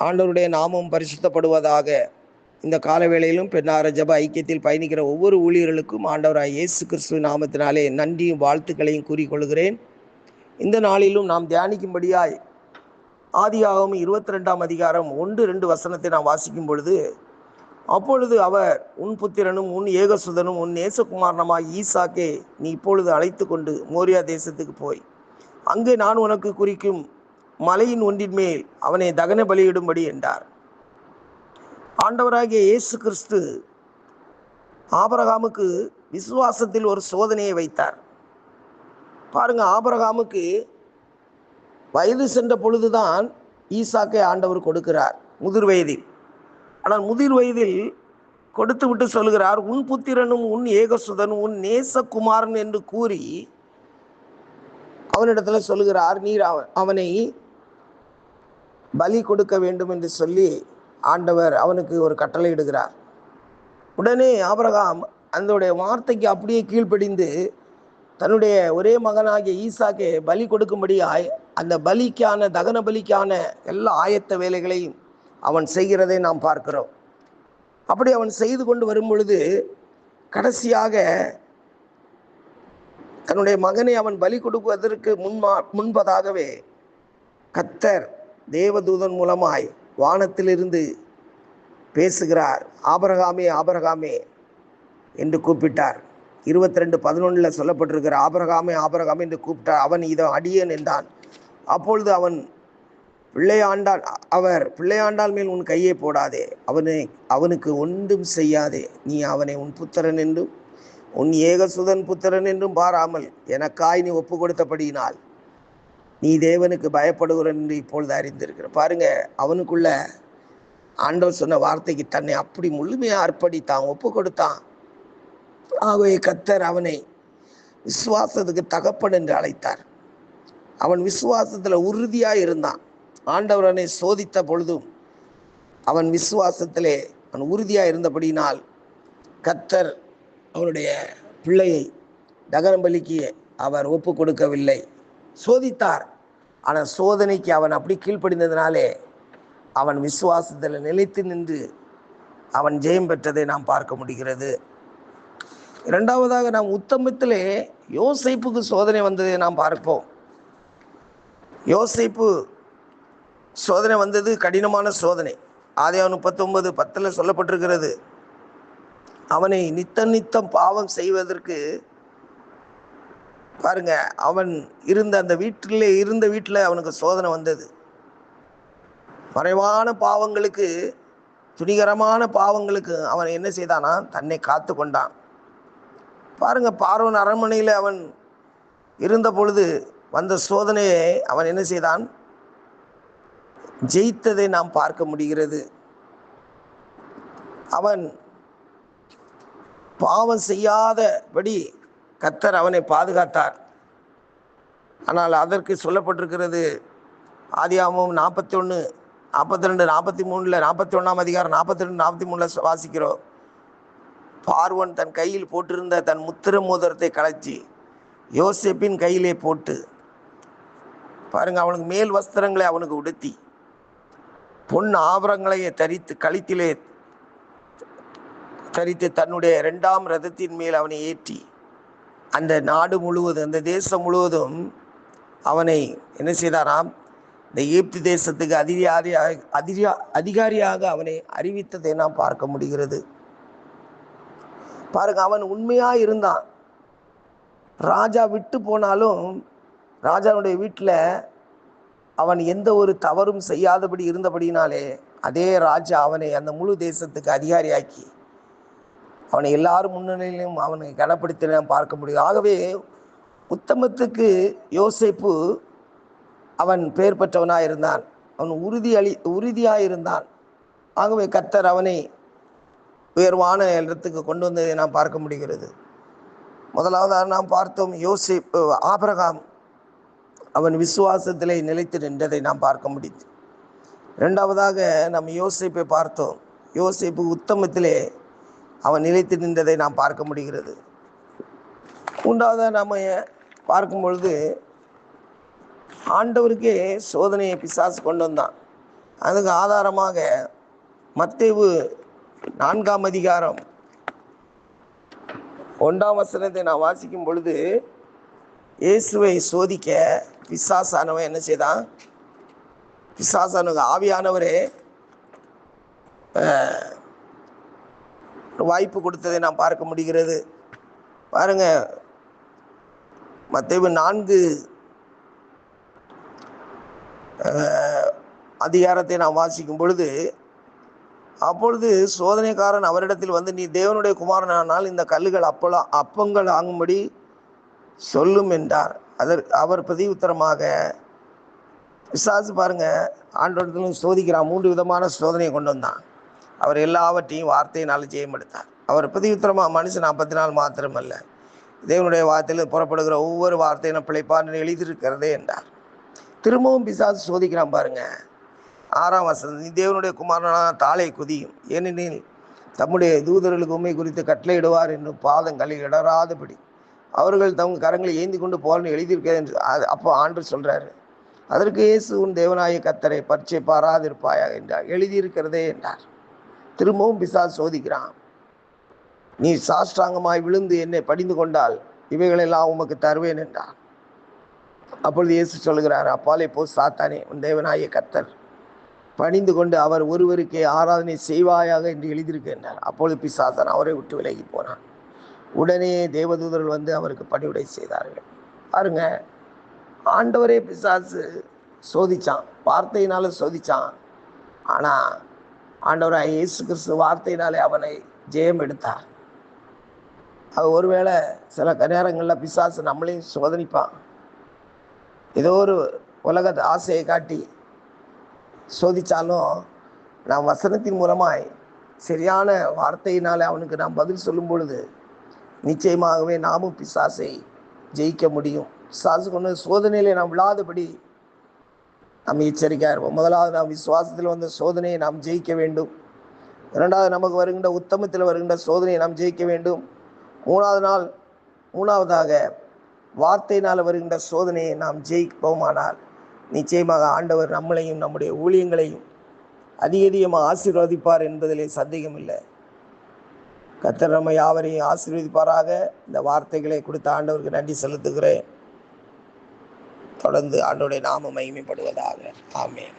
ஆண்டவருடைய நாமம் பரிசுத்தப்படுவதாக. இந்த காலவேளையிலும் பெண்ணார ஜப ஐக்கியத்தில் பயணிக்கிற ஒவ்வொரு ஊழியர்களுக்கும் ஆண்டவராய் இயேசு கிறிஸ்துவின் நாமத்தினாலே நன்றியும் வாழ்த்துக்களையும் கூறிக்கொள்கிறேன். இந்த நாளிலும் நாம் தியானிக்கும்படியாய் ஆதியாகமம் 22ஆம் அதிகாரம் 1-2 வசனத்தை நாம் வாசிக்கும் பொழுது, அப்பொழுது அவர், உன் புத்திரனும் உன் ஏகசுதனும் உன் நேசகுமாரனமாய் ஈசாக்கை நீ இப்பொழுது அழைத்து கொண்டு மோரியா தேசத்துக்கு போய் அங்கே நான் உனக்கு குறிக்கும் மலையின் ஒன்றின் மேல் அவனை தகன பலியிடும்படி என்றார். ஆண்டவராகிய இயேசு கிறிஸ்து ஆபிரகாமுக்கு விசுவாசத்தில் ஒரு சோதனையை வைத்தார். பாருங்க, ஆபிரகாமுக்கு வயது சென்ற பொழுதுதான் ஈசாக்கை ஆண்டவர் கொடுக்கிறார், முதிர் வயதில். ஆனால் முதிர் வயதில் கொடுத்து விட்டு சொல்கிறார், உன் புத்திரனும் உன் ஏகசுதனும் உன் நேசகுமாரன் என்று கூறி அவனிடத்துல சொல்லுகிறார், நீர் அவனை பலி கொடுக்க வேண்டும் என்று சொல்லி ஆண்டவர் அவனுக்கு ஒரு கட்டளை இடுகிறார். உடனே ஆபிரகாம் அதனுடைய வார்த்தைக்கு அப்படியே கீழ்ப்படிந்து தன்னுடைய ஒரே மகனாகிய ஈசாக்கை பலி கொடுக்கும்படியாய் அந்த பலிக்கான தகன பலிக்கான எல்லா ஆயத்த வேலைகளையும் அவன் செய்கிறதை நாம் பார்க்கிறோம். அப்படி அவன் செய்து கொண்டு வரும் பொழுது கடைசியாக தன்னுடைய மகனை அவன் பலி கொடுப்பதற்கு முன்பதாகவே கர்த்தர் தேவதூதன் மூலமாய் வானத்திலிருந்து பேசுகிறார். ஆபிரகாமே ஆபிரகாமே என்று கூப்பிட்டார். 22:11 சொல்லப்பட்டிருக்கிற ஆபிரகாமே ஆபிரகாமே என்று கூப்பிட்டார். அவன் இதோ அடியேன் என்றான். அப்பொழுது அவன் பிள்ளையாண்டால் மேல் உன் கையை போடாதே, அவனுக்கு ஒன்றும் செய்யாதே, நீ அவனை உன் புத்திரன் என்றும் உன் ஏகசுதன் புத்திரன் என்றும் பாராமல் எனக்காய் நீ ஒப்பு கொடுத்தபடியினால் நீ தேவனுக்கு பயப்படுகிறன் என்று இப்பொழுது அறிந்திருக்கிற. பாருங்க, அவனுக்குள்ள ஆண்டவர் சொன்ன வார்த்தைக்கு தன்னை அப்படி முழுமையாக அர்ப்பணித்தான், ஒப்பு கொடுத்தான். ஆகவே கர்த்தர் அவனை விசுவாசத்துக்கு தகப்பன் என்று அழைத்தார். அவன் விசுவாசத்துல உறுதியாக இருந்தான். ஆண்டவர் அவனை சோதித்த பொழுதும் அவன் விசுவாசத்திலே அவன் உறுதியாக இருந்தபடியினால் கர்த்தர் அவனுடைய பிள்ளையை தகன பலிக்கு அவர் ஒப்பு கொடுக்கவில்லை. சோதித்தார். ஆனால் சோதனைக்கு அவன் அப்படி கீழ்ப்படிந்ததினாலே அவன் விசுவாசத்தில் நிலைத்து நின்று அவன் ஜெயம் பெற்றதை நாம் பார்க்க முடிகிறது. இரண்டாவதாக நாம் உத்தமத்திலே யோசேப்புக்கு சோதனை வந்ததை நாம் பார்ப்போம். யோசேப்பு சோதனை வந்தது கடினமான சோதனை. ஆதியாகமம் 39:10 சொல்லப்பட்டிருக்கிறது, அவனை நித்தம் பாவம் செய்வதற்கு பாருங்க, அவன் இருந்த அந்த வீட்டில் அவனுக்கு சோதனை வந்தது. மறைவான பாவங்களுக்கு, துணிகரமான பாவங்களுக்கு அவன் என்ன செய்தானா, தன்னை காத்து கொண்டான். பாருங்க, பார்வோன் அரண்மனையில் அவன் இருந்த பொழுது வந்த சோதனையை அவன் என்ன செய்தான், ஜெயித்ததை நாம் பார்க்க முடிகிறது. அவன் பாவம் செய்யாதபடி கர்த்தர் அவனை பாதுகாத்தார். ஆனால் அதற்கு சொல்லப்பட்டிருக்கிறது ஆதியாகமம் 41, 42, 43, 41ஆம் அதிகாரம் 42, 43 வாசிக்கிறோம். பார்வோன் தன் கையில் போட்டிருந்த தன் முத்திர மோதிரத்தை கலைச்சி யோசேப்பின் கையிலே போட்டு, பாருங்க, அவனுக்கு மேல் வஸ்திரங்களை அவனுக்கு உடுத்தி பொன் ஆபரங்களையே கழுத்திலே தரித்து தன்னுடைய 2ஆம் ரதத்தின் மேல் அவனை ஏற்றி அந்த நாடு முழுவதும், அந்த தேசம் முழுவதும் அவனை என்ன செய்தாராம், இந்த எகிப்து தேசத்துக்கு அதிகாரியாக அவனை அறிவித்ததை நாம் பார்க்க முடிகிறது. பாருங்க, அவன் உண்மையா இருந்தான். ராஜா விட்டு போனாலும் ராஜாவுடைய வீட்டில் அவன் எந்த ஒரு தவறும் செய்யாதபடி இருந்தபடினாலே அதே ராஜா அவனை அந்த முழு தேசத்துக்கு அதிகாரியாக்கி அவனை எல்லாரும் முன்னிலையிலும் அவனை கனப்படுத்தி நாம் பார்க்க முடியும். ஆகவே உத்தமத்துக்கு யோசேப்பு அவன் பெயர் பெற்றவனாக இருந்தான். அவன் உறுதியாக இருந்தான். ஆகவே கர்த்தர் அவனை உயர்வான இடத்துக்கு கொண்டு வந்ததை நாம் பார்க்க முடிகிறது. முதலாவதாக நாம் பார்த்தோம் ஆபிரகாம் அவன் விசுவாசத்திலே நிலைத்து நின்றதை நாம் பார்க்க முடியுது. இரண்டாவதாக நாம் யோசேப்பை பார்த்தோம். யோசேப்பு உத்தமத்திலே அவன் நிலைத்து நின்றதை நாம் பார்க்க முடிகிறது. மூன்றாவதாக நாம் பார்க்கும் பொழுது ஆண்டவருக்கே சோதனையை பிசாசு கொண்டு வந்தான். அதுக்கு ஆதாரமாக மத்தேயு 4ஆம் அதிகாரம் 1ஆம் வசனத்தை நான் வாசிக்கும் பொழுது, இயேசுவை சோதிக்க பிசாசானவன் என்ன செய்தான்? பிசாசானவங்க ஆவியானவரே வாய்ப்பு கொடுத்ததை நாம் பார்க்க முடிகிறது. பாருங்க, மத்தேயு 4 அதிகாரத்தை நாம் வாசிக்கும் பொழுது, அப்பொழுது சோதனைக்காரன் அவரிடத்தில் வந்து, நீ தேவனுடைய குமாரனானால் இந்த கல்லுகள் அப்பங்கள் ஆகும்படி சொல்லும் என்றார். அவர் பிரதியுத்தரமாக, பிசாசு பாருங்க ஆண்டவரிடத்திலும் சோதிக்கிறான். 3 விதமான சோதனையை கொண்டு வந்தான். அவர் எல்லாவற்றையும் வார்த்தையினால் ஜெயமெடுத்தார். அவர் பிரதியுத்தரமாக, மனுஷன் 40 மாத்திரமல்ல, தேவனுடைய வார்த்தையில் புறப்படுகிற ஒவ்வொரு வார்த்தையிலும் பிழைப்பார் எழுதியிருக்கிறதே என்றார். திரும்பவும் பிசாசு சோதிக்கிறான் பாருங்க. 6ஆம் வசனம், நீ தேவனுடைய குமாரனான தாளை குதியும், ஏனெனில் தம்முடைய தூதர்களுக்கு உண்மை குறித்து கட்டளையிடுவார் என்னும் பாதங்களை இடராதபடி அவர்கள் தம் கரங்களை ஏந்தி கொண்டு போலன்னு எழுதியிருக்கிறது என்று. அப்போ ஆண்டவர் சொல்றாரு, அதற்கு இயேசு, உன் தேவனாய கர்த்தரை பரீட்சை பாராதிருப்பாயாக என்றார், எழுதியிருக்கிறதே என்றார். திரும்பவும் பிசாசு சோதிக்கிறான். நீ சாஷ்டாங்கமாய் விழுந்து என்னை படிந்து கொண்டால் இவைகளெல்லாம் உமக்கு தருவேன் என்றார். அப்பொழுது இயேசு சொல்கிறார், அப்பாலே போ சாத்தானே, உன் தேவனாய கர்த்தர் பணிந்து கொண்டு அவர் ஒருவருக்கே ஆராதனை செய்வாயாக என்று எழுதியிருக்கின்றார். அப்பொழுது பிசாசான் அவரை விட்டு விலகி போனான். உடனே தேவதூதர்கள் வந்து அவருக்கு பணிவிடை செய்தார்கள். பாருங்க, ஆண்டவரே பிசாசு சோதிச்சான், வார்த்தையினால சோதிச்சான். ஆனா ஆண்டவராய் இயேசு கிறிஸ்து வார்த்தையினாலே அவனை ஜெயம் எடுத்தார். அது ஒருவேளை சில நேரங்களில் பிசாசு நம்மளையும் சோதனிப்பான். ஏதோ ஒரு உலக ஆசையை காட்டி சோதித்தாலும் நாம் வசனத்தின் மூலமாய் சரியான வார்த்தையினால் அவனுக்கு நாம் பதில் சொல்லும் பொழுது நிச்சயமாகவே நாமும் பிசாசை ஜெயிக்க முடியும். பிசாசு கொண்டு சோதனையிலே நாம் விழாதபடி நாம் எச்சரிக்கையாக இருப்போம். முதலாவது, நாம் விசுவாசத்தில் வந்த சோதனையை நாம் ஜெயிக்க வேண்டும். இரண்டாவது, நமக்கு வருகின்ற உத்தமத்தில் வருகின்ற சோதனையை நாம் ஜெயிக்க வேண்டும். மூணாவதாக வார்த்தையினால் வருகின்ற சோதனையை நாம் ஜெயிப்போமானால் நிச்சயமாக ஆண்டவர் நம்மளையும் நம்முடைய ஊழியங்களையும் அதிகமாக ஆசீர்வதிப்பார் என்பதிலே சந்தேகம் இல்லை. கர்த்தர் நம்ம யாவரையும் ஆசீர்வதிப்பாராக. இந்த வார்த்தைகளை கொடுத்த ஆண்டவருக்கு நன்றி செலுத்துகிறேன். தொடர்ந்து ஆண்டவருடைய நாமம் மகிமைப்படுவதாக. ஆமென்.